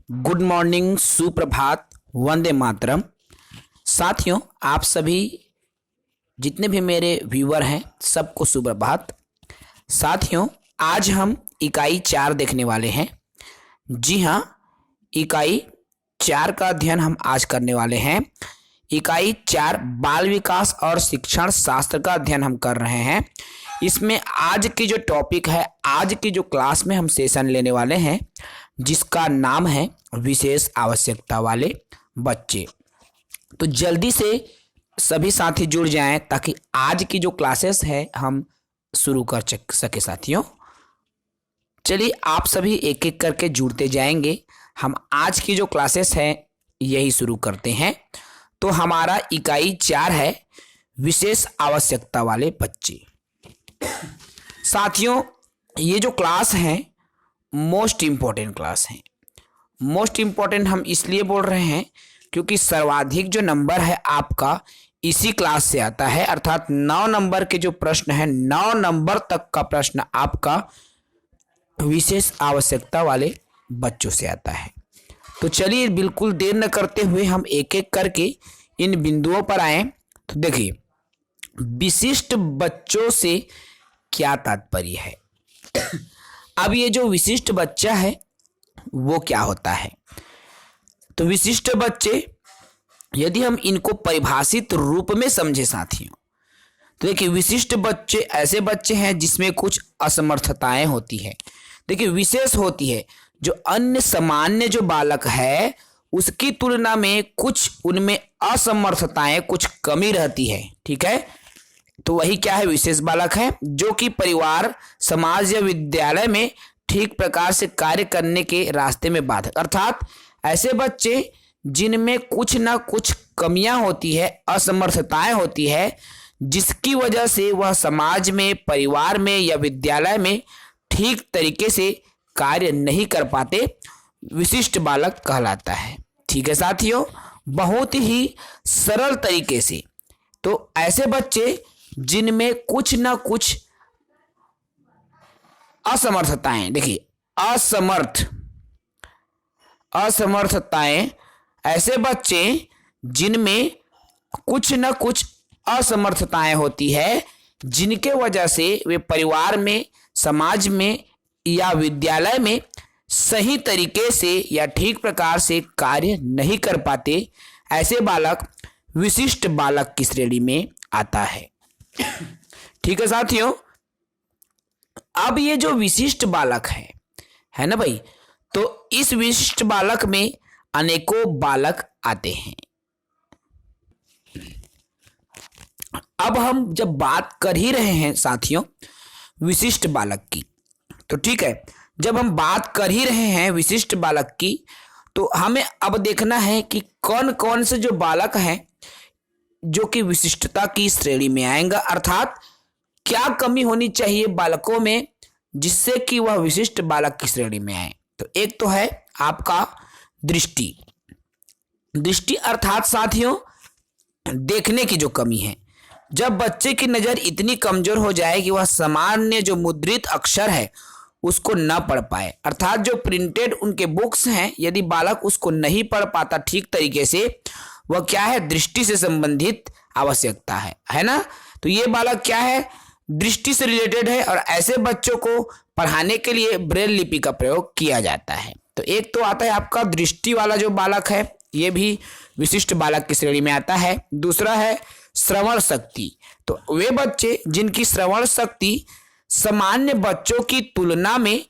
Good morning, सुप्रभात, वंदे मातरम। साथियों, आप सभी जितने भी मेरे व्यूअर हैं सबको सुप्रभात। साथियों, आज हम इकाई 4 देखने वाले हैं। जी हाँ, इकाई 4 का अध्ययन हम आज करने वाले हैं। इकाई 4 बाल विकास और शिक्षण शास्त्र का अध्ययन हम कर रहे हैं। इसमें आज की जो टॉपिक है, आज की जो क्लास में हम सेशन लेने वाले हैं, जिसका नाम है विशेष आवश्यकता वाले बच्चे। तो जल्दी से सभी साथी जुड़ जाएं ताकि आज की जो क्लासेस है हम शुरू कर सके। साथियों, चलिए आप सभी एक एक करके जुड़ते जाएंगे। हम आज की जो क्लासेस है यही शुरू करते हैं। तो हमारा इकाई 4 है विशेष आवश्यकता वाले बच्चे। साथियों, ये जो क्लास है मोस्ट इम्पोर्टेंट क्लास है। मोस्ट इम्पोर्टेंट हम इसलिए बोल रहे हैं क्योंकि सर्वाधिक जो नंबर है आपका इसी क्लास से आता है। अर्थात 9 नंबर के जो प्रश्न है, 9 नंबर तक का प्रश्न आपका विशेष आवश्यकता वाले बच्चों से आता है। तो चलिए बिल्कुल देर न करते हुए हम एक एक करके इन बिंदुओं पर आए। तो देखिए, विशिष्ट बच्चों से क्या तात्पर्य है। अब ये जो विशिष्ट बच्चा है वो क्या होता है। तो विशिष्ट बच्चे, यदि हम इनको परिभाषित रूप में समझे साथियों, तो देखिए विशिष्ट बच्चे ऐसे बच्चे हैं जिसमें कुछ असमर्थताएं होती है। देखिए विशेष होती है, जो अन्य सामान्य जो बालक है उसकी तुलना में कुछ उनमें असमर्थताएं, कुछ कमी रहती है। ठीक है, तो वही क्या है, विशेष बालक है जो कि परिवार, समाज या विद्यालय में ठीक प्रकार से कार्य करने के रास्ते में बाधक। अर्थात ऐसे बच्चे जिनमें कुछ ना कुछ कमियां होती है, असमर्थताएं होती है, जिसकी वजह से वह समाज में, परिवार में या विद्यालय में ठीक तरीके से कार्य नहीं कर पाते, विशिष्ट बालक कहलाता है। ठीक है साथियों, बहुत ही सरल तरीके से। तो ऐसे बच्चे जिनमें कुछ ना कुछ असमर्थताएं, देखिए असमर्थताएं, ऐसे बच्चे जिनमें कुछ ना कुछ असमर्थताएं होती है, जिनके वजह से वे परिवार में, समाज में या विद्यालय में सही तरीके से या ठीक प्रकार से कार्य नहीं कर पाते, ऐसे बालक विशिष्ट बालक की श्रेणी में आता है। ठीक है साथियों, अब ये जो विशिष्ट बालक है ना भाई, तो इस विशिष्ट बालक में अनेकों बालक आते हैं। अब हम जब बात कर ही रहे हैं साथियों विशिष्ट बालक की, तो ठीक है, जब हम बात कर ही रहे हैं विशिष्ट बालक की, तो हमें अब देखना है कि कौन कौन से जो बालक हैं जो कि विशिष्टता की श्रेणी में आएगा। अर्थात क्या कमी होनी चाहिए बालकों में जिससे कि वह विशिष्ट बालक की श्रेणी में आए। तो एक तो है आपका दृष्टि अर्थात साथियों देखने की जो कमी है। जब बच्चे की नज़र इतनी कमजोर हो जाए कि वह सामान्य जो मुद्रित अक्षर है उसको न पढ़ पाए, अर्थात जो प्रिंटेड उनके बुक्स हैं, यदि बालक उसको नहीं पढ़ पाता ठीक तरीके से, वह क्या है, दृष्टि से संबंधित आवश्यकता है ना। तो ये बालक क्या है, दृष्टि से रिलेटेड है, और ऐसे बच्चों को पढ़ाने के लिए ब्रेल लिपि का प्रयोग किया जाता है। तो एक तो आता है आपका दृष्टि वाला जो बालक है, ये भी विशिष्ट बालक की श्रेणी में आता है। दूसरा है श्रवण शक्ति। तो वे बच्चे जिनकी श्रवण शक्ति सामान्य बच्चों की तुलना में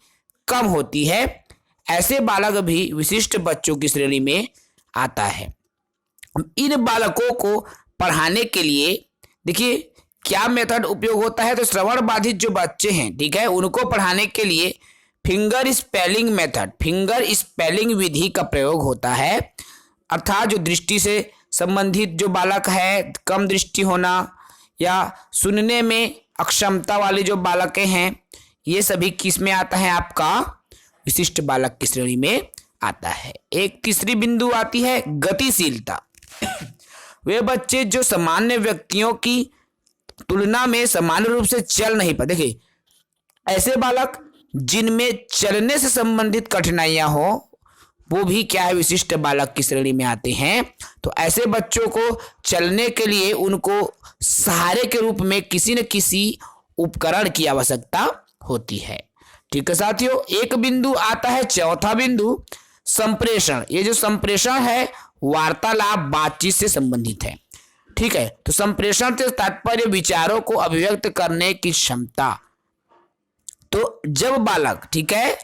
कम होती है, ऐसे बालक भी विशिष्ट बच्चों की श्रेणी में आता है। इन बालकों को पढ़ाने के लिए देखिए क्या मेथड उपयोग होता है। तो श्रवण बाधित जो बच्चे हैं, ठीक है, उनको पढ़ाने के लिए finger spelling method, finger spelling विधि का प्रयोग होता है। अर्थात जो दृष्टि से संबंधित जो बालक है, कम दृष्टि होना या सुनने में अक्षमता वाले जो बालकें हैं, ये सभी किस में आता है, आपका विशिष्ट बालक की श्रेणी में आता है। एक तीसरी बिंदु आती है गतिशीलता। वे बच्चे जो सामान्य व्यक्तियों की तुलना में सामान्य रूप से चल नहीं पाते। देखिए ऐसे बालक जिनमें चलने से संबंधित कठिनाइयां हो, वो भी क्या है, विशिष्ट बालक की श्रेणी में आते हैं। तो ऐसे बच्चों को चलने के लिए उनको सहारे के रूप में किसी न किसी उपकरण की आवश्यकता होती है। ठीक है साथियों, एक बिंदु आता है चौथा बिंदु, संप्रेषण। ये जो संप्रेषण है वार्तालाप बातचीत से संबंधित है। ठीक है, तो संप्रेषण से तात्पर्य विचारों को अभिव्यक्त करने की क्षमता। तो जब बालक, ठीक है,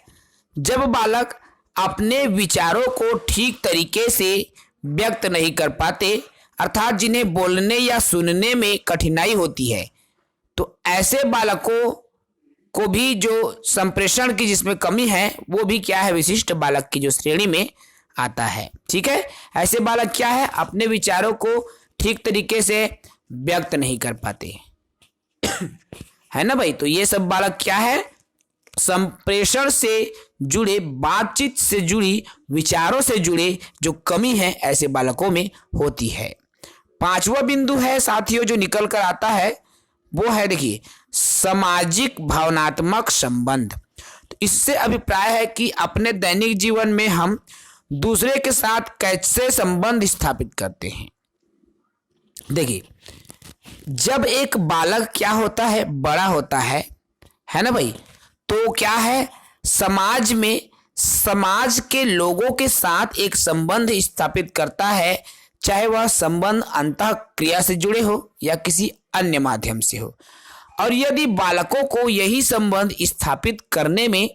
जब बालक अपने विचारों को ठीक तरीके से व्यक्त नहीं कर पाते, अर्थात जिन्हें बोलने या सुनने में कठिनाई होती है, तो ऐसे बालकों को भी जो संप्रेषण की जिसमें कमी है वो भी क्या है, विशिष्ट बालक की जो श्रेणी में आता है। ठीक है, ऐसे बालक क्या है, अपने विचारों को ठीक तरीके से व्यक्त नहीं कर पाते है ना भाई। तो ये सब बालक क्या है, संप्रेषण से जुड़े, बातचीत से जुड़ी, विचारों से जुड़े जो कमी है ऐसे बालकों में होती है। पांचवा बिंदु है साथियों जो निकल कर आता है वो है, देखिए, सामाजिक भावनात्मक संबंध। तो इससे अभिप्राय है कि अपने दैनिक जीवन में हम दूसरे के साथ कैसे संबंध स्थापित करते हैं। देखिए, जब एक बालक क्या होता है, बड़ा होता है ना भाई, तो क्या है, समाज में, समाज के लोगों के साथ एक संबंध स्थापित करता है, चाहे वह संबंध अंतः क्रिया से जुड़े हो या किसी अन्य माध्यम से हो। और यदि बालकों को यही संबंध स्थापित करने में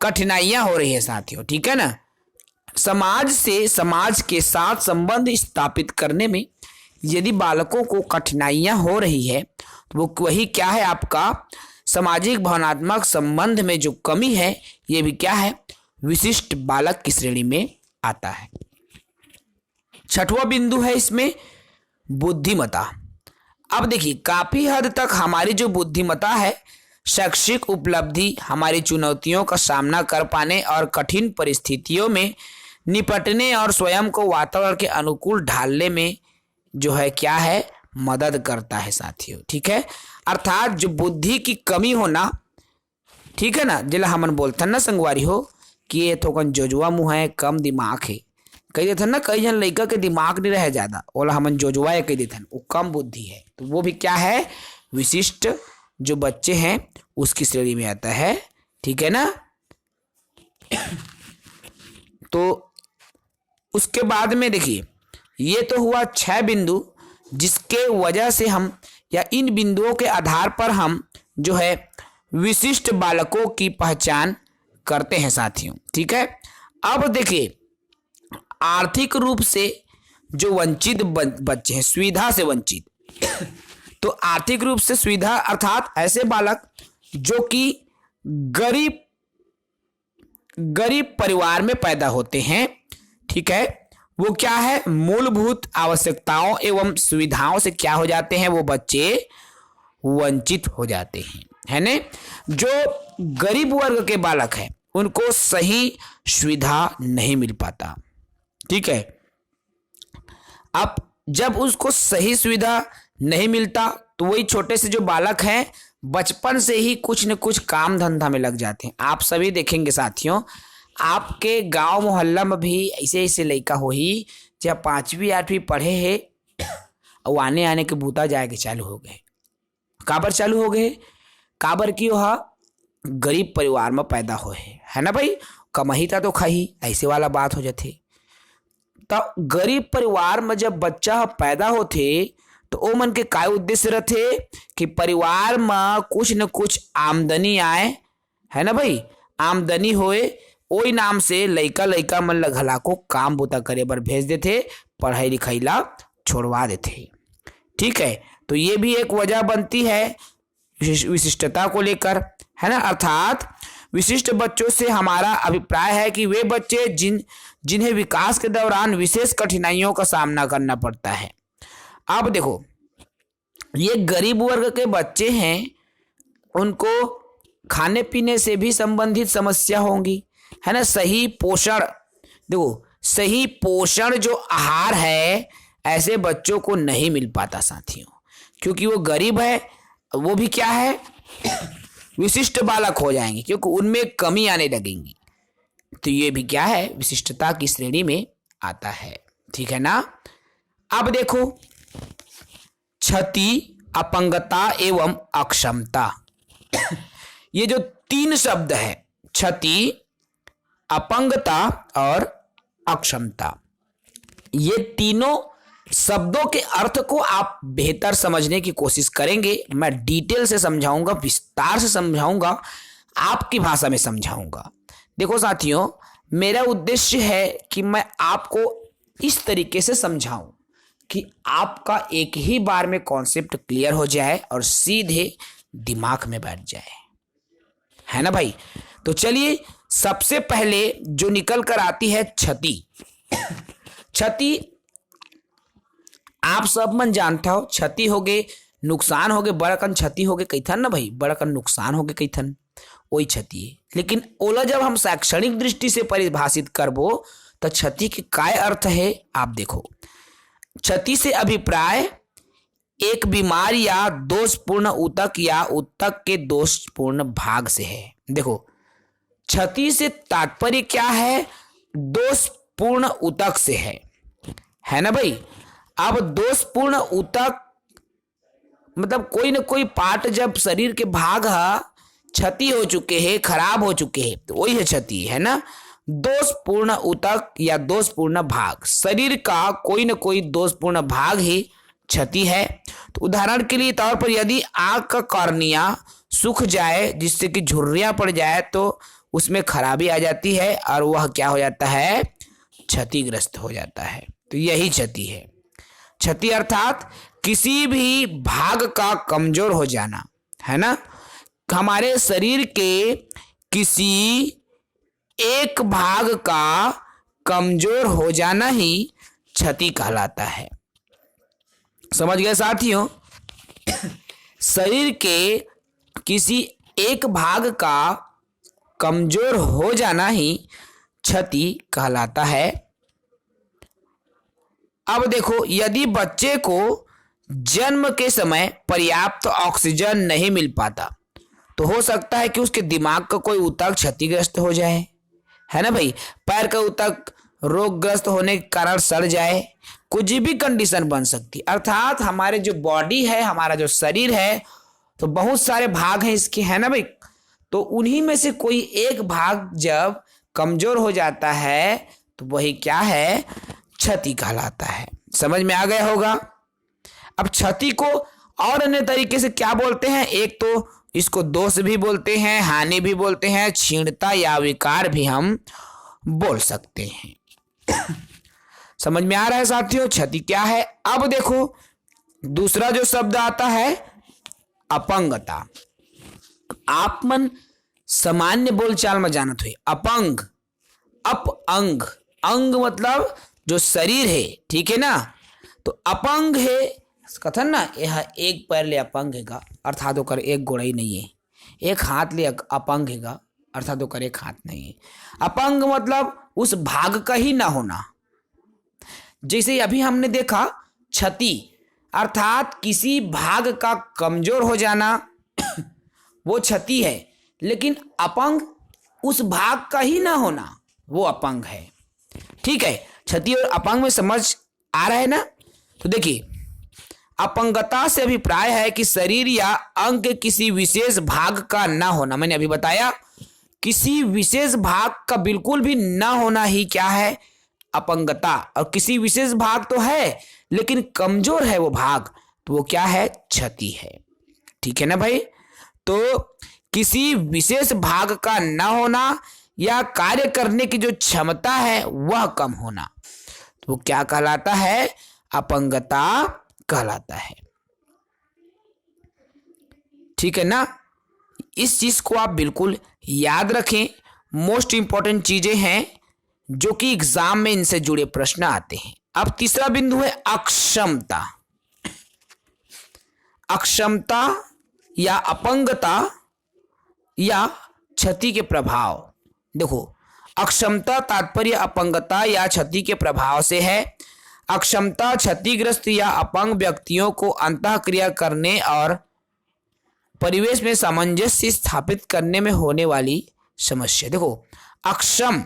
कठिनाइयां हो रही है साथियों, ठीक है ना, समाज से, समाज के साथ संबंध स्थापित करने में यदि बालकों को कठिनाइयां हो रही है, तो वो वही क्या है, आपका सामाजिक भावनात्मक संबंध में जो कमी है ये भी क्या है, विशिष्ट बालक की श्रेणी में आता है। छठवां बिंदु है इसमें बुद्धिमत्ता। अब देखिए, काफी हद तक हमारी जो बुद्धिमत्ता है, शैक्षिक उपलब्धि हमारी चुनौतियों का सामना कर पाने और कठिन परिस्थितियों में निपटने और स्वयं को वातावरण के अनुकूल ढालने में जो है क्या है, मदद करता है साथियों। ठीक है, अर्थात जो बुद्धि की कमी होना, ठीक है ना, जिला हमन बोलते ना संगवारी हो कि ये थोकन जोजुआ मुँह है, कम दिमाग है, कह देते ना, कई जन लड़का के दिमाग नहीं रहे ज्यादा, ओला हमन जोजुआ कह देते, वो कम बुद्धि है। तो वो भी क्या है, विशिष्ट जो बच्चे हैं उसकी श्रेणी में आता है। ठीक है ना। तो उसके बाद में देखिए, ये तो हुआ 6 बिंदु जिसके वजह से हम, या इन बिंदुओं के आधार पर हम जो है विशिष्ट बालकों की पहचान करते हैं साथियों। ठीक है, अब देखिए, आर्थिक रूप से जो वंचित बच्चे हैं, सुविधा से वंचित तो आर्थिक रूप से सुविधा अर्थात ऐसे बालक जो कि गरीब परिवार में पैदा होते हैं, ठीक है, वो क्या है, मूलभूत आवश्यकताओं एवं सुविधाओं से क्या हो जाते हैं, वो बच्चे वंचित हो जाते हैं, है ना। जो गरीब वर्ग के बालक हैं उनको सही सुविधा नहीं मिल पाता। ठीक है, अब जब उसको सही सुविधा नहीं मिलता तो वही छोटे से जो बालक हैं बचपन से ही कुछ न कुछ काम धंधा में लग जाते हैं। आप सभी देखेंगे साथियों, आपके गांव मोहल्ला में भी ऐसे ऐसे लड़का हो ही जब 5वीं 8वीं पढ़े है और आने के बूता जाए के चालू हो गए। काबर चालू हो गए, काबर की वह गरीब परिवार में पैदा हो है ना भाई, कमाही था तो खाही, ऐसे वाला बात हो जाती। तो गरीब परिवार में जब बच्चा पैदा होते तो ओ मन के काय उद्देश्य रहते कि परिवार में कुछ न कुछ आमदनी आए, है ना भाई, आमदनी होए, ओई नाम से लइका मन ल घला को काम बूता करे बर भेज देते, पढ़ाई लिखाई ला छोड़वा देते। ठीक है, तो ये भी एक वजह बनती है विशिष्टता को लेकर, है ना। अर्थात विशिष्ट बच्चों से हमारा अभिप्राय है कि वे बच्चे जिन्हें विकास के दौरान विशेष कठिनाइयों का सामना करना पड़ता है। अब देखो, ये गरीब वर्ग के बच्चे हैं, उनको खाने पीने से भी संबंधित समस्या होंगी, है ना। सही पोषण, देखो सही पोषण जो आहार है ऐसे बच्चों को नहीं मिल पाता साथियों, क्योंकि वो गरीब है, वो भी क्या है, विशिष्ट बालक हो जाएंगे क्योंकि उनमें कमी आने लगेंगी। तो ये भी क्या है, विशिष्टता की श्रेणी में आता है। ठीक है ना। अब देखो, क्षति, अपंगता एवं अक्षमता, ये जो तीन शब्द है, क्षति, अपंगता और अक्षमता, ये तीनों शब्दों के अर्थ को आप बेहतर समझने की कोशिश करेंगे। मैं डिटेल से समझाऊंगा, विस्तार से समझाऊंगा, आपकी भाषा में समझाऊंगा। देखो साथियों, मेरा उद्देश्य है कि मैं आपको इस तरीके से समझाऊं कि आपका एक ही बार में कॉन्सेप्ट क्लियर हो जाए और सीधे दिमाग में बैठ जाए, है ना भाई। तो चलिए, सबसे पहले जो निकल कर आती है क्षति। क्षति आप सब मन जानता हो, क्षति हो गए, नुकसान हो गए, बड़कन क्षति हो गए कैथन ना भाई, बड़कन नुकसान हो गए कैथन, वही क्षति है। लेकिन ओला जब हम शैक्षणिक दृष्टि से परिभाषित करबो तो क्षति के काय अर्थ है, आप देखो। क्षति से अभिप्राय एक बीमार या दोषपूर्ण ऊतक या ऊतक के दोषपूर्ण भाग से है। देखो, क्षति से तात्पर्य क्या है, दोषपूर्ण ऊतक से है ना भाई। अब दोषपूर्ण ऊतक मतलब कोई ना कोई पार्ट, जब शरीर के भाग क्षति हो चुके हैं, खराब हो चुके हैं, तो वही है क्षति, है ना। दोषपूर्ण ऊतक या दोषपूर्ण भाग, शरीर का कोई ना कोई दोषपूर्ण भाग ही क्षति है। तो उदाहरण के लिए तौर पर यदि आंख का कॉर्निया सूख जाए, जिससे कि झुर्रियां पड़ जाए, तो उसमें खराबी आ जाती है और वह क्या हो जाता है, क्षतिग्रस्त हो जाता है। तो यही क्षति है। क्षति अर्थात किसी भी भाग का कमजोर हो जाना, है ना। हमारे शरीर के किसी एक भाग का कमजोर हो जाना ही क्षति कहलाता है। समझ गए साथियों। शरीर के किसी एक भाग का कमजोर हो जाना ही क्षति कहलाता है। अब देखो, यदि बच्चे को जन्म के समय पर्याप्त ऑक्सीजन नहीं मिल पाता, तो हो सकता है कि उसके दिमाग का कोई ऊतक क्षतिग्रस्त हो जाए, है ना भाई। पैर का ऊतक रोगग्रस्त होने के कारण सड़ जाए, कुछ भी कंडीशन बन सकती। अर्थात हमारे जो बॉडी है, हमारा जो शरीर है, तो बहुत सारे भाग हैं इसके, है ना भाई। तो उन्हीं में से कोई एक भाग जब कमजोर हो जाता है तो वही क्या है, क्षति कहलाता है। समझ में आ गया होगा। अब क्षति को और अन्य तरीके से क्या बोलते हैं, एक तो इसको दोष भी बोलते हैं, हानि भी बोलते हैं, क्षीणता या विकार भी हम बोल सकते हैं। समझ में आ रहा है साथियों, क्षति क्या है। अब देखो, दूसरा जो शब्द आता है अपंगता। आप मन सामान्य बोलचाल में जानत हुए अपंग, अंग, अंग मतलब जो शरीर है, ठीक है ना। तो अपंग है कथन ना, यह एक पैर ले अपंग हैगा, अर्थात ओकर एक गोड़ई नहीं है। एक हाथ ले अपंग हैगा, अर्थात ओकर एक हाथ नहीं है। अपंग मतलब उस भाग का ही ना होना। जैसे अभी हमने देखा क्षति अर्थात किसी भाग का कमजोर हो जाना वो क्षति है, लेकिन अपंग उस भाग का ही ना होना वो अपंग है। ठीक है, क्षति और अपंग में समझ आ रहा है ना। तो देखिए, अपंगता से अभिप्राय है कि शरीर या अंग के किसी विशेष भाग का ना होना। मैंने अभी बताया, किसी विशेष भाग का बिल्कुल भी ना होना ही क्या है, अपंगता। और किसी विशेष भाग तो है लेकिन कमजोर है वो भाग, तो वो क्या है, क्षति है। ठीक है ना भाई। तो किसी विशेष भाग का ना होना या कार्य करने की जो क्षमता है वह कम होना, तो वो क्या कहलाता है, अपंगता कहलाता है। ठीक है ना। इस चीज को आप बिल्कुल याद रखें, मोस्ट इंपॉर्टेंट चीजें हैं जो कि एग्जाम में इनसे जुड़े प्रश्न आते हैं। अब तीसरा बिंदु है अक्षमता। अक्षमता या अपंगता या क्षति के प्रभाव। देखो, अक्षमता तात्पर्य अपंगता या क्षति के प्रभाव से है। अक्षमता क्षतिग्रस्त या अपंग व्यक्तियों को अंतःक्रिया करने और परिवेश में सामंजस्य स्थापित करने में होने वाली समस्या। देखो, अक्षम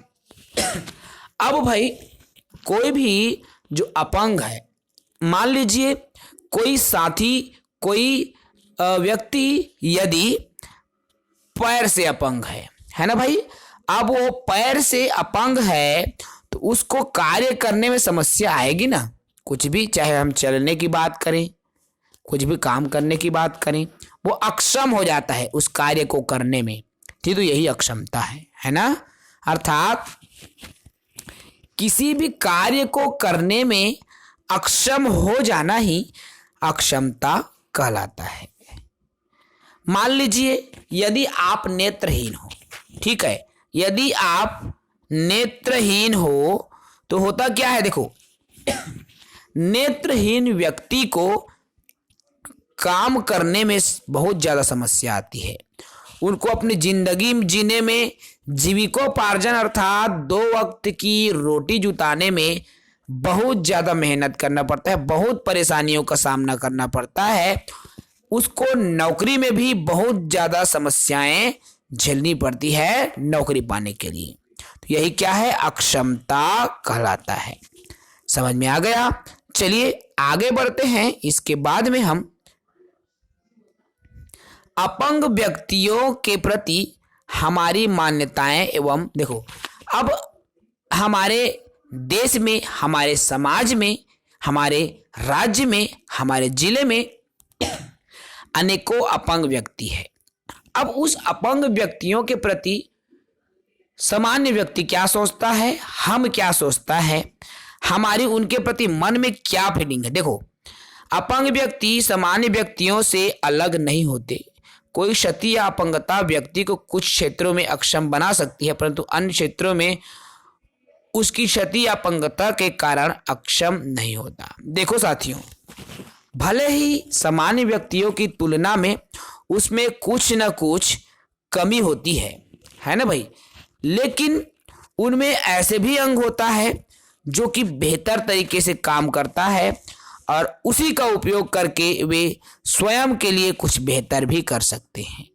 अब भाई कोई भी जो अपंग है, मान लीजिए कोई साथी, कोई व्यक्ति यदि पैर से अपंग है ना भाई। अब वो पैर से अपंग है तो उसको कार्य करने में समस्या आएगी ना। कुछ भी, चाहे हम चलने की बात करें, कुछ भी काम करने की बात करें, वो अक्षम हो जाता है उस कार्य को करने में। ठीक, तो यही अक्षमता है ना। अर्थात किसी भी कार्य को करने में अक्षम हो जाना ही अक्षमता कहलाता है। मान लीजिए यदि आप नेत्रहीन हो, ठीक है, यदि आप नेत्रहीन हो तो होता क्या है, देखो नेत्रहीन व्यक्ति को काम करने में बहुत ज्यादा समस्या आती है। उनको अपनी जिंदगी जीने में, जीविकोपार्जन अर्थात 2 वक्त की रोटी जुटाने में बहुत ज्यादा मेहनत करना पड़ता है, बहुत परेशानियों का सामना करना पड़ता है। उसको नौकरी में भी बहुत ज्यादा समस्याएं झेलनी पड़ती है नौकरी पाने के लिए। तो यही क्या है, अक्षमता कहलाता है। समझ में आ गया। चलिए आगे बढ़ते हैं। इसके बाद में हम अपंग व्यक्तियों के प्रति हमारी मान्यताएं एवं, देखो अब हमारे देश में, हमारे समाज में, हमारे राज्य में, हमारे जिले में अनेकों अपंग व्यक्ति है। अब उस अपंग व्यक्तियों के प्रति सामान्य व्यक्ति क्या सोचता है, हम क्या सोचता है, हमारी उनके प्रति मन में क्या फीलिंग है। देखो अपंग व्यक्ति सामान्य व्यक्तियों से अलग नहीं होते। कोई क्षति या अपंगता व्यक्ति को कुछ क्षेत्रों में अक्षम बना सकती है, परंतु अन्य क्षेत्रों में उसकी क्षति या अपंगता के कारण अक्षम नहीं होता। देखो साथियों, भले ही सामान्य व्यक्तियों की तुलना में उसमें कुछ न कुछ कमी होती है ना भाई, लेकिन उनमें ऐसे भी अंग होता है जो कि बेहतर तरीके से काम करता है और उसी का उपयोग करके वे स्वयं के लिए कुछ बेहतर भी कर सकते हैं।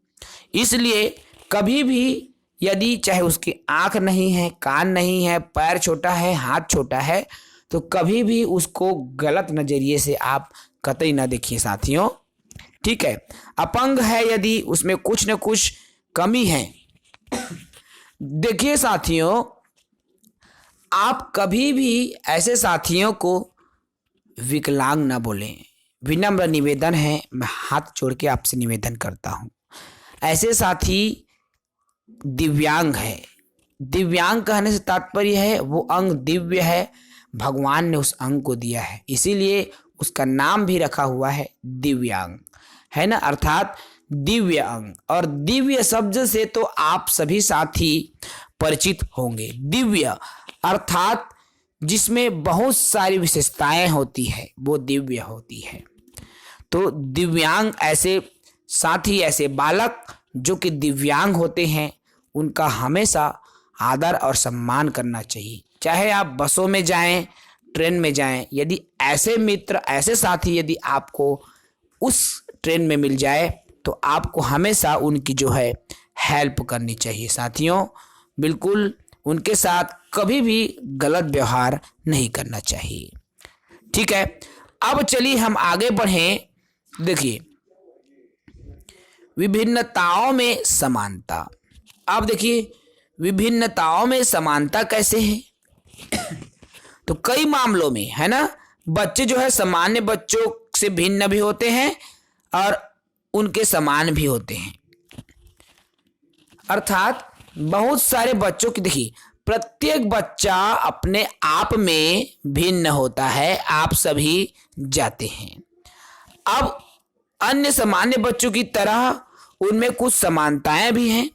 इसलिए कभी भी यदि चाहे उसकी आंख नहीं है, कान नहीं है, पैर छोटा है, हाथ छोटा है, तो कभी भी उसको गलत नजरिए से आप कतई ना देखिए साथियों। ठीक है, अपंग है यदि उसमें कुछ न कुछ कमी है। देखिए साथियों, आप कभी भी ऐसे साथियों को विकलांग ना बोलें। विनम्र निवेदन है, मैं हाथ जोड़ के आपसे निवेदन करता हूं। ऐसे साथी दिव्यांग है। दिव्यांग कहने से तात्पर्य है वो अंग दिव्य है, भगवान ने उस अंग को दिया है, इसीलिए उसका नाम भी रखा हुआ है दिव्यांग, है ना, अर्थात दिव्य अंग। और दिव्य शब्द से तो आप सभी साथी परिचित होंगे। दिव्य अर्थात जिसमें बहुत सारी विशेषताएं होती है वो दिव्य होती है। तो दिव्यांग ऐसे साथी, ऐसे बालक जो कि दिव्यांग होते हैं, उनका हमेशा आदर और सम्मान करना चाहिए। चाहे आप बसों में जाएं, ट्रेन में जाएं, यदि ऐसे मित्र, ऐसे साथी यदि आपको उस ट्रेन में मिल जाए तो आपको हमेशा उनकी जो है हेल्प करनी चाहिए साथियों। बिल्कुल उनके साथ कभी भी गलत व्यवहार नहीं करना चाहिए। ठीक है, अब चलिए हम आगे बढ़ें। देखिए विभिन्नताओं में समानता। अब देखिए विभिन्नताओं में समानता कैसे है। तो कई मामलों में, है ना, बच्चे जो है सामान्य बच्चों से भिन्न भी होते हैं और उनके समान भी होते हैं। अर्थात बहुत सारे बच्चों की, देखिए प्रत्येक बच्चा अपने आप में भिन्न होता है, आप सभी जाते हैं। अब अन्य सामान्य बच्चों की तरह उनमें कुछ समानताएं भी हैं।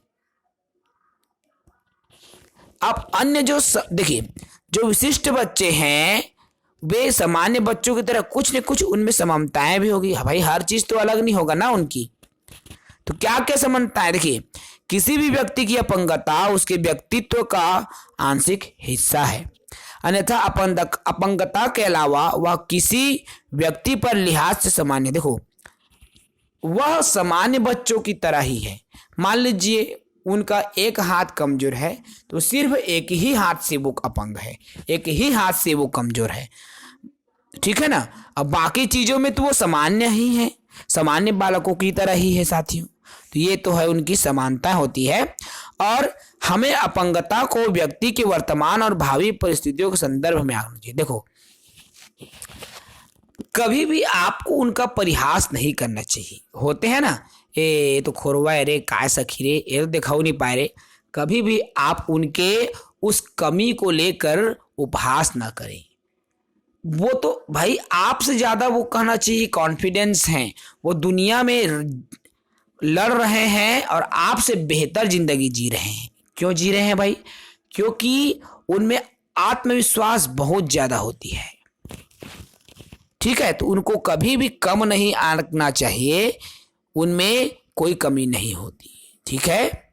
अब अन्य जो देखिए जो विशिष्ट बच्चे हैं वे सामान्य बच्चों की तरह कुछ न कुछ उनमें समानताएं भी होगी। भाई हर चीज तो अलग नहीं होगा ना उनकी। तो क्या क्या समानताएं, देखिए किसी भी व्यक्ति की अपंगता उसके व्यक्तित्व का आंशिक हिस्सा है, अन्यथा अपंगता के अलावा वह किसी व्यक्ति पर लिहाज से सामान्य, देखो वह सामान्य बच्चों की तरह ही है। मान लीजिए उनका एक हाथ कमजोर है तो सिर्फ एक ही हाथ से वो अपंग है, एक ही हाथ से वो कमजोर है, ठीक है ना। अब बाकी चीजों में तो वो सामान्य ही है, सामान्य बालकों की तरह ही है साथियों। तो ये तो है उनकी समानता होती है। और हमें अपंगता को व्यक्ति के वर्तमान और भावी परिस्थितियों के संदर्भ में आना चाहिए। देखो, कभी भी आपको उनका परिहास नहीं करना चाहिए। होते हैं ना, ये तो खोरवा है रे, काय सखी रे, ये तो दिखाओ नहीं पाए रे। कभी भी आप उनके उस कमी को लेकर उपहास ना करें। वो तो भाई आपसे ज्यादा वो कहना चाहिए कॉन्फिडेंस हैं, वो दुनिया में लड़ रहे हैं और आपसे बेहतर जिंदगी जी रहे हैं। क्यों जी रहे हैं भाई? क्योंकि उनमें आत्मविश्वास बहुत ज्यादा होती है, ठीक है। तो उनको कभी भी कम नहीं आंकना चाहिए, उनमें कोई कमी नहीं होती, ठीक है।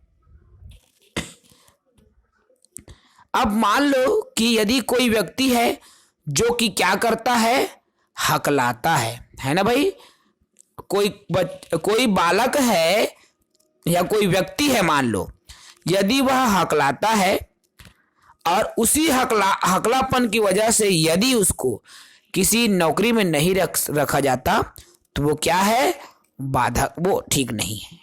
अब मान लो कि यदि कोई व्यक्ति है जो कि क्या करता है, हकलाता है ना भाई। कोई बालक है या कोई व्यक्ति है, मान लो यदि वह हकलाता है और उसी हकलापन की वजह से यदि उसको किसी नौकरी में नहीं रखा जाता तो वो क्या है, बाधक, वो ठीक नहीं है।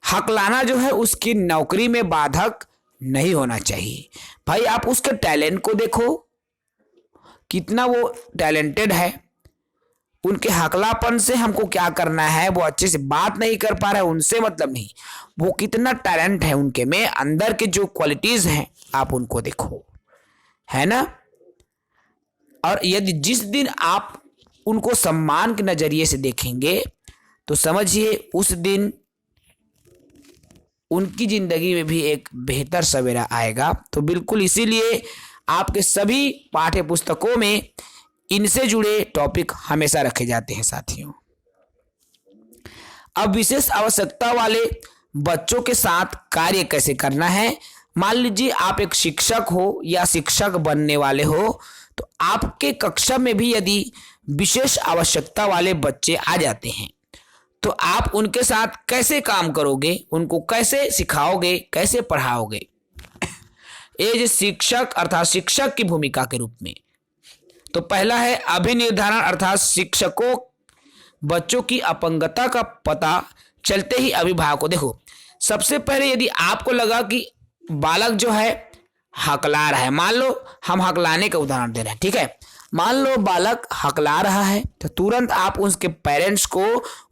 हकलाना जो है उसकी नौकरी में बाधक नहीं होना चाहिए। भाई आप उसके टैलेंट को देखो, कितना वो टैलेंटेड है। उनके हकलापन से हमको क्या करना है, वो अच्छे से बात नहीं कर पा रहे, उनसे मतलब नहीं, वो कितना टैलेंट है उनके में, अंदर के जो क्वालिटीज हैं आप उनको देखो, है ना। और यदि जिस दिन आप उनको सम्मान के नजरिए से देखेंगे तो समझिए उस दिन उनकी जिंदगी में भी एक बेहतर सवेरा आएगा। तो बिल्कुल इसीलिए आपके सभी पाठ्य पुस्तकों में इनसे जुड़े टॉपिक हमेशा रखे जाते हैं साथियों। अब विशेष आवश्यकता वाले बच्चों के साथ कार्य कैसे करना है। मान लीजिए आप एक शिक्षक हो या शिक्षक बनने वाले हो, तो आपके कक्षा में भी यदि विशेष आवश्यकता वाले बच्चे आ जाते हैं तो आप उनके साथ कैसे काम करोगे, उनको कैसे सिखाओगे, कैसे पढ़ाओगे। एज शिक्षक अर्थात शिक्षक की भूमिका के रूप में तो पहला है अभिनिर्धारण, अर्थात शिक्षकों बच्चों की अपंगता का पता चलते ही अभिभावक को देखो। सबसे पहले यदि आपको लगा कि बालक जो है हकला रहा है, मान लो हम हकलाने का उदाहरण दे रहे हैं, ठीक है। मान लो बालक हकला रहा है तो तुरंत आप उसके पेरेंट्स को,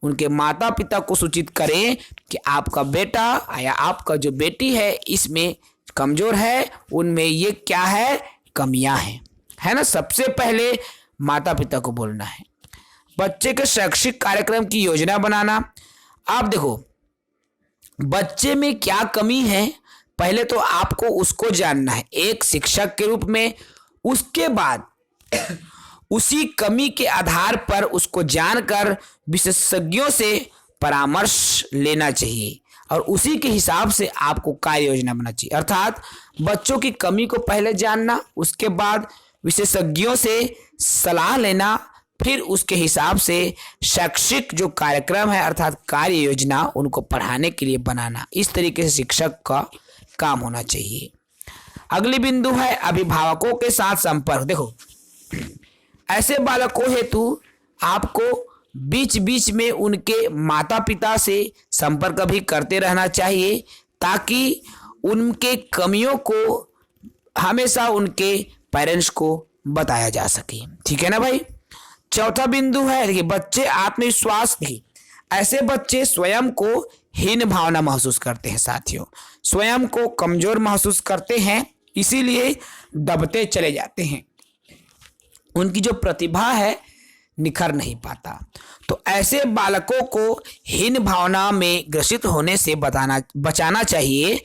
उनके माता पिता को सूचित करें कि आपका बेटा या आपका जो बेटी है इसमें कमजोर है, उनमें ये क्या है, कमियां हैं, है ना। सबसे पहले माता पिता को बोलना है। बच्चे के शैक्षिक कार्यक्रम की योजना बनाना। आप देखो बच्चे में क्या कमी है, पहले तो आपको उसको जानना है एक शिक्षक के रूप में। उसके बाद उसी कमी के आधार पर उसको जानकर विशेषज्ञों से परामर्श लेना चाहिए और उसी के हिसाब से आपको कार्य योजना बनाना चाहिए। अर्थात बच्चों की कमी को पहले जानना, उसके बाद विशेषज्ञों से सलाह लेना, फिर उसके हिसाब से शैक्षिक जो कार्यक्रम है अर्थात कार्य योजना उनको पढ़ाने के लिए बनाना। इस तरीके से शिक्षक का काम होना चाहिए। अगली बिंदु है अभिभावकों के साथ संपर्क। देखो ऐसे बालकों हेतु आपको बीच बीच में उनके माता पिता से संपर्क भी करते रहना चाहिए ताकि उनके कमियों को हमेशा उनके पेरेंट्स को बताया जा सके, ठीक है ना भाई। चौथा बिंदु है देखिए बच्चे आत्मविश्वास नहीं। ऐसे बच्चे स्वयं को हीन भावना महसूस करते हैं साथियों, स्वयं को कमजोर महसूस करते हैं, इसीलिए दबते चले जाते हैं, उनकी जो प्रतिभा है निखर नहीं पाता। तो ऐसे बालकों को हीन भावना में ग्रसित होने से बचाना चाहिए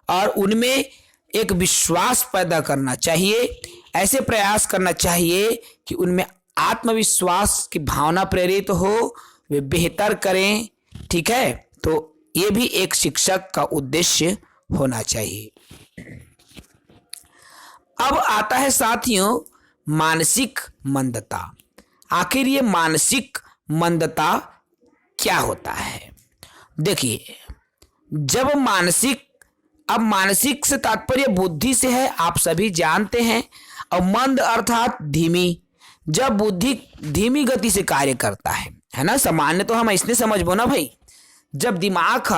और उनमें एक विश्वास पैदा करना चाहिए। ऐसे प्रयास करना चाहिए कि उनमें आत्मविश्वास की भावना प्रेरित हो, वे बेहतर करें, ठीक है। तो ये भी एक शिक्षक का उद्देश्य होना चाहिए। अब आता है साथियों मानसिक मंदता। आखिर ये मानसिक मंदता क्या होता है? देखिए जब मानसिक, अब मानसिक से तात्पर्य बुद्धि से है, आप सभी जानते हैं। और मंद अर्थात धीमी, जब बुद्धि धीमी गति से कार्य करता है ना। सामान्य तो हम ऐसने समझबो ना भाई, जब दिमाग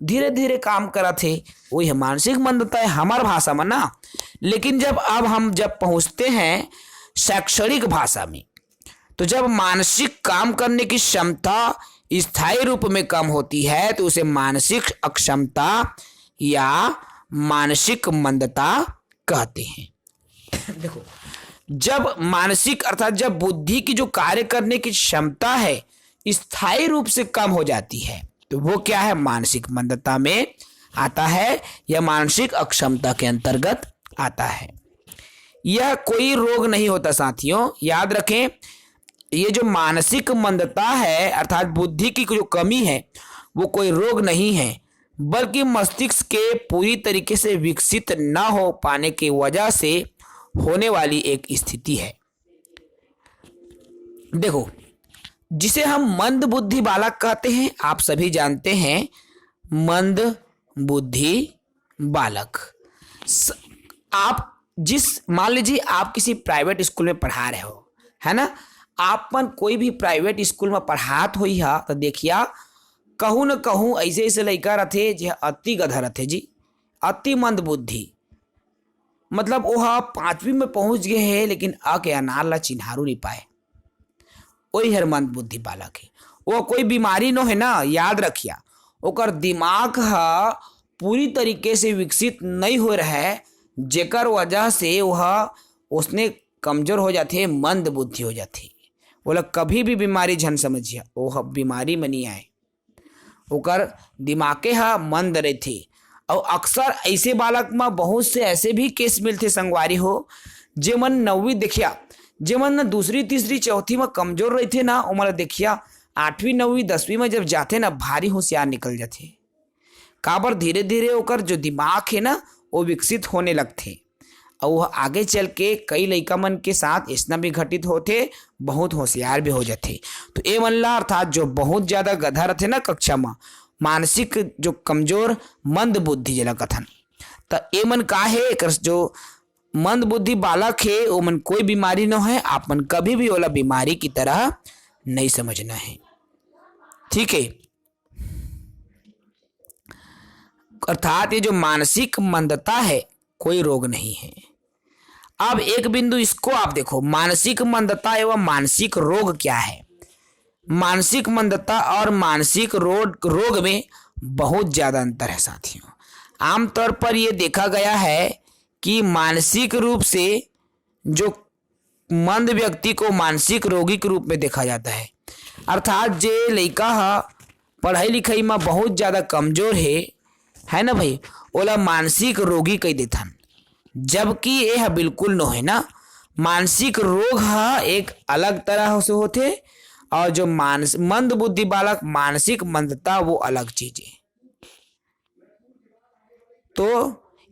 धीरे धीरे काम करा थे वही है मानसिक मंदता है हमार भाषा में ना। लेकिन जब अब हम जब पहुंचते हैं शैक्षणिक भाषा में, तो जब मानसिक काम करने की क्षमता स्थायी रूप में कम होती है तो उसे मानसिक अक्षमता या मानसिक मंदता कहते हैं। देखो, जब मानसिक अर्थात जब बुद्धि की जो कार्य करने की क्षमता है स्थायी रूप से कम हो जाती है तो वो क्या है, मानसिक मंदता में आता है या मानसिक अक्षमता के अंतर्गत आता है। यह कोई रोग नहीं होता साथियों, याद रखें। ये जो मानसिक मंदता है अर्थात बुद्धि की जो कमी है वो कोई रोग नहीं है, बल्कि मस्तिष्क के पूरी तरीके से विकसित न हो पाने की वजह से होने वाली एक स्थिति है। देखो, जिसे हम मंद बुद्धि बालक कहते हैं, आप सभी जानते हैं मंद बुद्धि बालक। आप जिस मान लीजिए आप किसी प्राइवेट स्कूल में पढ़ा रहे हो, है ना। आपन कोई भी प्राइवेट स्कूल में पढ़ात हुई है तो देखिया कहूँ न कहूँ ऐसे ऐसे लड़का रहते जो अति गधा रहते जी, अति मंद बुद्धि। मतलब वह 5वीं में पहुंच गए हैं लेकिन के अनार ला चिन्हारू नहीं पाए, वही हर मंद बुद्धि बालक है। वो कोई बीमारी न है ना, याद रखिया ओकर दिमाग पूरी तरीके से विकसित नहीं हो रहा है, जेकर वजह से वह उसने कमजोर हो जाते, मंद बुद्धि हो जाती। बोला कभी भी बीमारी झन समझिए वो बीमारी में नहीं आए, ओकर दिमागे मंद रहते। और अक्सर ऐसे बालक में बहुत से ऐसे भी केस मिलते संगवारी हो, जेमन 9वीं देखिया, जेमन न 2री 3री 4थी में कमजोर रहते ना, उमर देखिया 8वीं 9वीं 10वीं में जब जाते ना भारी होशियार निकल जाते। काबर धीरे धीरे ओकर जो दिमाग है ना वो विकसित होने लगते और वह आगे चल के कई लड़का मन के साथ इतना भी घटित होते, बहुत होशियार भी हो जाते। तो ए मनला अर्थात जो बहुत ज्यादा गधा रहते ना कक्षा में, मानसिक जो कमजोर मंद बुद्धि जला कथन, तो ए मन का है, एक जो मंद बुद्धि बालक है वो मन कोई बीमारी न है, आप मन कभी भी ओला बीमारी की तरह नहीं समझना है, ठीक है। अर्थात ये जो मानसिक मंदता है कोई रोग नहीं है। अब एक बिंदु इसको आप देखो, मानसिक मंदता एवं मानसिक रोग क्या है। मानसिक मंदता और मानसिक रोग में बहुत ज्यादा अंतर है साथियों। आमतौर पर यह देखा गया है कि मानसिक रूप से जो मंद व्यक्ति को मानसिक रोगी के रूप में देखा जाता है। अर्थात जे लड़का पढ़ाई लिखाई में बहुत ज्यादा कमजोर है ना भाई, ओला मानसिक रोगी कह देथन, जबकि यह बिल्कुल न है ना। मानसिक रोग एक अलग तरह से होते और जो मंद बुद्धि बालक मानसिक मंदता वो अलग चीज है। तो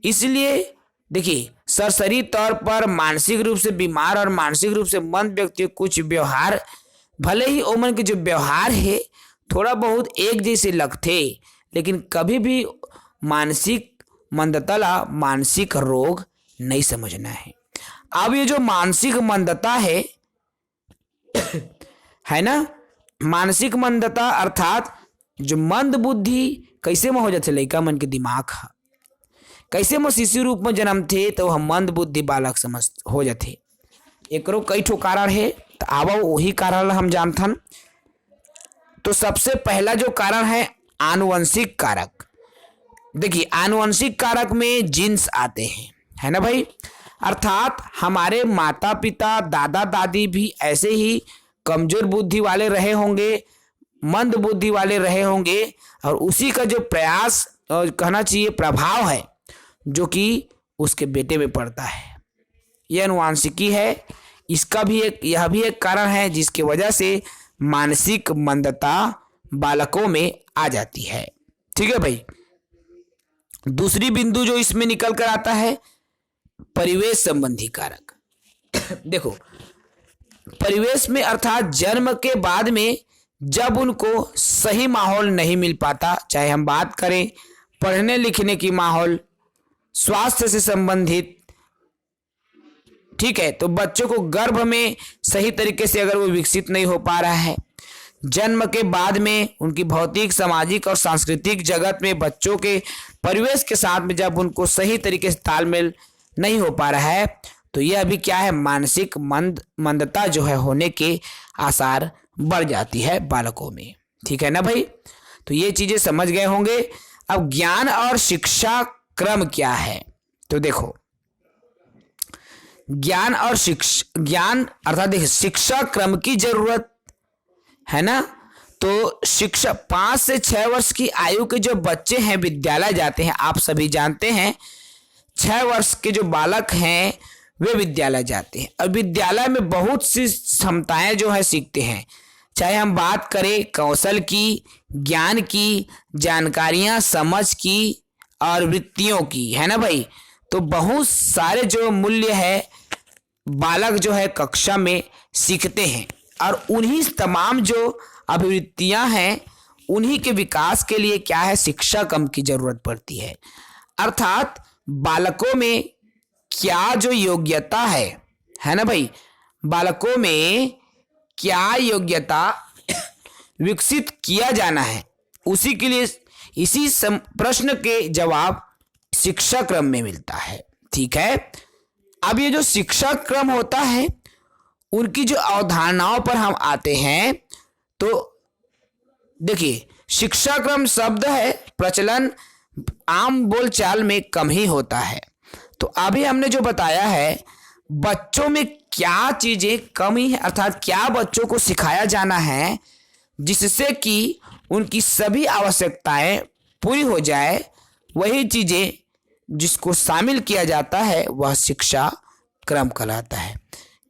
इसलिए देखिए सरसरी तौर पर मानसिक रूप से बीमार और मानसिक रूप से मंद व्यक्ति कुछ व्यवहार भले ही ओमन के जो व्यवहार है थोड़ा बहुत एक जैसे लगते, लेकिन कभी भी मानसिक मंदता ला मानसिक रोग नहीं समझना है। अब ये जो मानसिक मंदता है ना, मानसिक मंदता अर्थात जो मंद बुद्धि कैसे में हो जाते लड़का मन के दिमाग कैसे में शिशु रूप में जन्म थे तो वह मंद बुद्धि बालक समझ हो जाते। एकरो कई ठो कारण है, तो आवा वही कारण हम जानथन। तो सबसे पहला जो कारण है आनुवंशिक कारक। देखिए आनुवंशिक कारक में जीन्स आते हैं, है ना भाई। अर्थात हमारे माता पिता दादा दादी भी ऐसे ही कमजोर बुद्धि वाले रहे होंगे, मंद बुद्धि वाले रहे होंगे, और उसी का जो प्रयास कहना चाहिए प्रभाव है जो कि उसके बेटे में पड़ता है, यह अनुवांशिकी है। इसका भी यह भी एक कारण है जिसकी वजह से मानसिक मंदता बालकों में आ जाती है, ठीक है भाई। दूसरी बिंदु जो इसमें निकल कर आता है परिवेश संबंधी कारक। देखो परिवेश में अर्थात जन्म के बाद में जब उनको सही माहौल नहीं मिल पाता, चाहे हम बात करें पढ़ने लिखने की माहौल, स्वास्थ्य से संबंधित, ठीक है। तो बच्चों को गर्भ में सही तरीके से अगर वो विकसित नहीं हो पा रहा है, जन्म के बाद में उनकी भौतिक, सामाजिक और सांस्कृतिक जगत में बच्चों के परिवेश के साथ में जब उनको सही तरीके से तालमेल नहीं हो पा रहा है, तो यह अभी क्या है, मानसिक मंदता जो है होने के आसार बढ़ जाती है बालकों में। ठीक है ना भाई, तो ये चीजें समझ गए होंगे। अब ज्ञान और शिक्षा क्रम क्या है, तो देखो ज्ञान अर्थात देखिए शिक्षा क्रम की जरूरत है ना। तो शिक्षा 5 से 6 वर्ष की आयु के जो बच्चे हैं विद्यालय जाते हैं, आप सभी जानते हैं 6 वर्ष के जो बालक हैं वे विद्यालय जाते हैं और विद्यालय में बहुत सी क्षमताएं जो है सीखते हैं, चाहे हम बात करें कौशल की, ज्ञान की, जानकारियां, समझ की और वृत्तियों की, है ना भाई। तो बहुत सारे जो मूल्य है बालक जो है कक्षा में सीखते हैं और उन्हीं तमाम जो अभिवृत्तियां हैं उन्हीं के विकास के लिए क्या है, शिक्षा क्रम की जरूरत पड़ती है। अर्थात बालकों में क्या जो योग्यता है ना भाई, बालकों में क्या योग्यता विकसित किया जाना है, उसी के लिए इसी प्रश्न के जवाब शिक्षा क्रम में मिलता है। ठीक है, अब ये जो शिक्षा क्रम होता है उनकी जो अवधारणाओं पर हम आते हैं, तो देखिए शिक्षा क्रम शब्द है प्रचलन आम बोलचाल में कम ही होता है। तो अभी हमने जो बताया है बच्चों में क्या चीजें कमी है, अर्थात क्या बच्चों को सिखाया जाना है जिससे कि उनकी सभी आवश्यकताएं पूरी हो जाए, वही चीजें जिसको शामिल किया जाता है वह शिक्षा क्रम कहलाता है।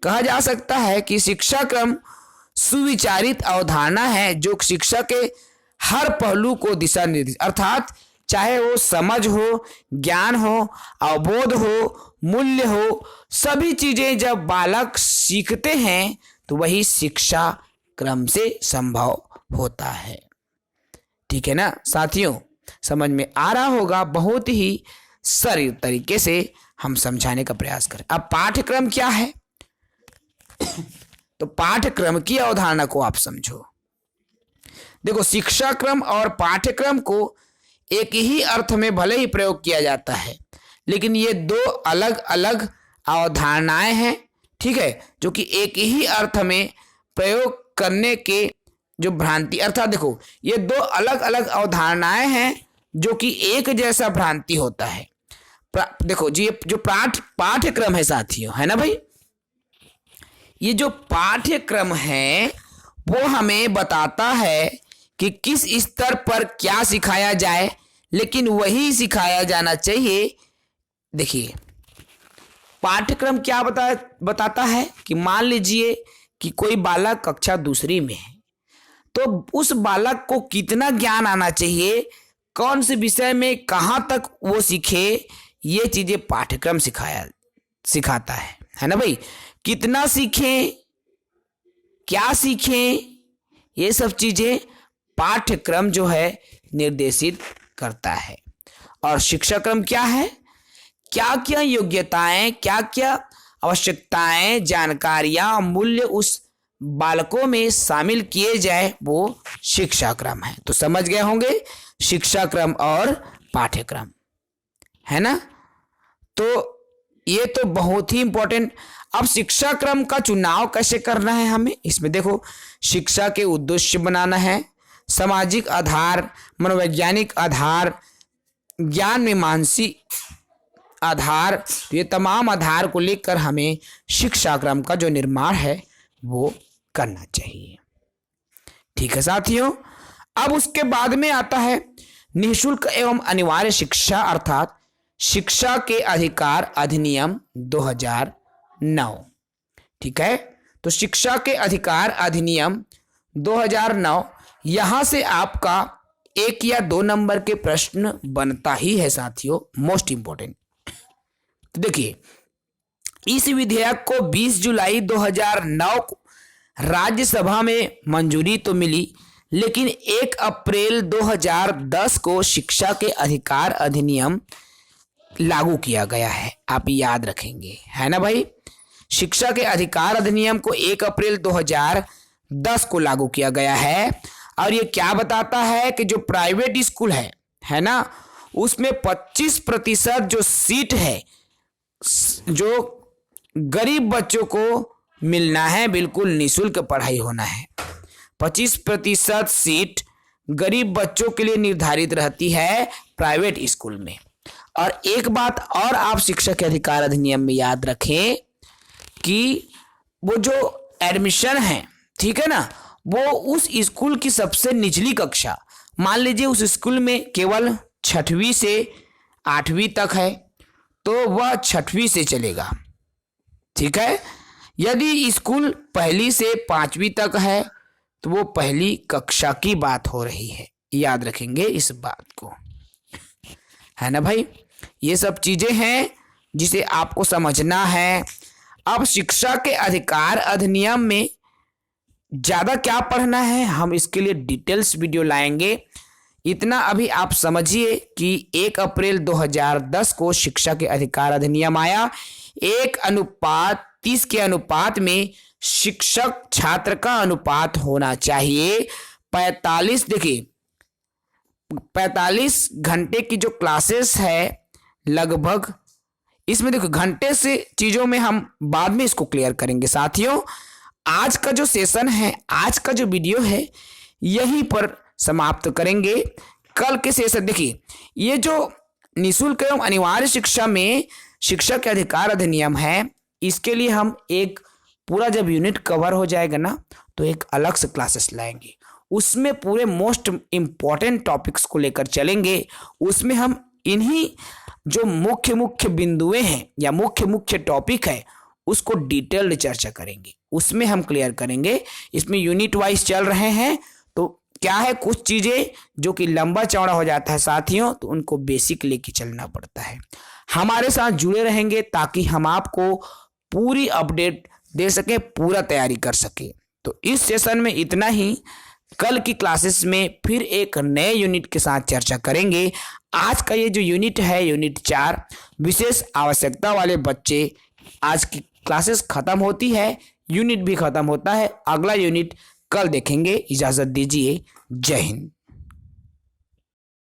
कहा जा सकता है कि शिक्षा क्रम सुविचारित अवधारणा है जो शिक्षा के हर पहलू को दिशा निर्देश, अर्थात चाहे वो समझ हो, ज्ञान हो, अवबोध हो, मूल्य हो, सभी चीजें जब बालक सीखते हैं तो वही शिक्षा क्रम से संभव होता है। ठीक है ना साथियों, समझ में आ रहा होगा, बहुत ही सरल तरीके से हम समझाने का प्रयास करें। अब पाठ्यक्रम क्या है तो पाठ्यक्रम की अवधारणा को आप समझो। देखो शिक्षा क्रम और पाठ्यक्रम को एक ही अर्थ में भले ही प्रयोग किया जाता है, लेकिन ये दो अलग अलग अवधारणाएं हैं, ठीक है, जो कि एक ही अर्थ में प्रयोग करने के जो भ्रांति, अर्थात देखो ये दो अलग अलग अवधारणाएं हैं जो कि एक जैसा भ्रांति होता है। देखो जी ये जो पाठ्यक्रम है साथियों, है ना भाई, ये जो पाठ्यक्रम है वो हमें बताता है कि किस स्तर पर क्या सिखाया जाए, लेकिन वही सिखाया जाना चाहिए। देखिए पाठ्यक्रम क्या बताता है कि मान लीजिए कि कोई बालक कक्षा दूसरी में है, तो उस बालक को कितना ज्ञान आना चाहिए, कौन से विषय में कहाँ तक वो सीखे, ये चीजें पाठ्यक्रम सिखाता है ना भाई। कितना सीखें, क्या सीखें, ये सब चीजें पाठ्यक्रम जो है निर्देशित करता है। और शिक्षा क्रम क्या है, क्या क्या योग्यताएं, क्या क्या आवश्यकताएं, जानकारियां, मूल्य उस बालकों में शामिल किए जाए, वो शिक्षा क्रम है। तो समझ गए होंगे शिक्षा क्रम और पाठ्यक्रम, है ना। तो ये तो बहुत ही इंपॉर्टेंट। अब शिक्षा क्रम का चुनाव कैसे करना है हमें, इसमें देखो शिक्षा के उद्देश्य बनाना है, सामाजिक आधार, मनोवैज्ञानिक आधार, ज्ञान में मानसिक आधार, तो ये तमाम आधार को लेकर हमें शिक्षा क्रम का जो निर्माण है वो करना चाहिए। ठीक है साथियों, अब उसके बाद में आता है निःशुल्क एवं अनिवार्य शिक्षा, अर्थात शिक्षा के अधिकार अधिनियम 2009। ठीक है, तो शिक्षा के अधिकार अधिनियम 2009, यहां से आपका 1 या 2 नंबर के प्रश्न बनता ही है साथियों, मोस्ट इंपॉर्टेंट। तो देखिए इस विधेयक को 20 जुलाई 2009 को राज्यसभा में मंजूरी तो मिली, लेकिन 1 अप्रैल 2010 को शिक्षा के अधिकार अधिनियम लागू किया गया है। आप याद रखेंगे, है ना भाई। शिक्षा के अधिकार अधिनियम को 1 अप्रैल 2010 को लागू किया गया है। और ये क्या बताता है कि जो प्राइवेट स्कूल है ना, उसमें 25% जो सीट है जो गरीब बच्चों को मिलना है, बिल्कुल निःशुल्क पढ़ाई होना है। 25% सीट गरीब बच्चों के लिए निर्धारित रहती है प्राइवेट स्कूल में। और एक बात और आप शिक्षा के अधिकार अधिनियम में याद रखें कि वो जो एडमिशन है, ठीक है ना, वो उस स्कूल की सबसे निचली कक्षा, मान लीजिए उस स्कूल में केवल 6वीं से 8वीं तक है, तो वह 6वीं से चलेगा, ठीक है। यदि स्कूल 1ली से 5वीं तक है तो वो 1ली कक्षा की बात हो रही है। याद रखेंगे इस बात को, है ना भाई। ये सब चीजें हैं जिसे आपको समझना है। अब शिक्षा के अधिकार अधिनियम में ज्यादा क्या पढ़ना है, हम इसके लिए डिटेल्स वीडियो लाएंगे। इतना अभी आप समझिए कि 1 अप्रैल 2010 को शिक्षा के अधिकार अधिनियम आया। 1:30 के अनुपात में शिक्षक छात्र का अनुपात होना चाहिए 45। देखिए 45 घंटे की जो क्लासेस है लगभग, इसमें देखो घंटे से चीजों में हम बाद में इसको क्लियर करेंगे। साथियों, आज का जो सेशन है, आज का जो वीडियो है, यहीं पर समाप्त करेंगे। कल के सेशन देखिए, ये जो निःशुल्क एवं अनिवार्य शिक्षा में शिक्षा के अधिकार अधिनियम है, इसके लिए हम एक पूरा जब यूनिट कवर हो जाएगा ना, तो एक अलग से क्लासेस लाएंगे। उसमें पूरे मोस्ट इम्पॉर्टेंट टॉपिक्स को लेकर चलेंगे। उसमें हम इन्हीं जो मुख्य मुख्य बिंदुएं हैं या मुख्य मुख्य टॉपिक है उसको डिटेल्ड चर्चा करेंगे, उसमें हम क्लियर करेंगे। इसमें यूनिट वाइज चल रहे हैं, तो क्या है, कुछ चीजें जो कि लंबा चौड़ा हो जाता है साथियों, तो उनको बेसिक लेके चलना पड़ता है। हमारे साथ जुड़े रहेंगे ताकि हम आपको पूरी अपडेट दे सके, पूरा तैयारी कर सके। तो इस सेशन में इतना ही। कल की क्लासेस में फिर एक नए यूनिट के साथ चर्चा करेंगे। आज का ये जो यूनिट है, यूनिट 4 विशेष आवश्यकता वाले बच्चे, आज की क्लासेस खत्म होती है, यूनिट भी खत्म होता है। अगला यूनिट कल देखेंगे। इजाजत दीजिए। जय हिंद।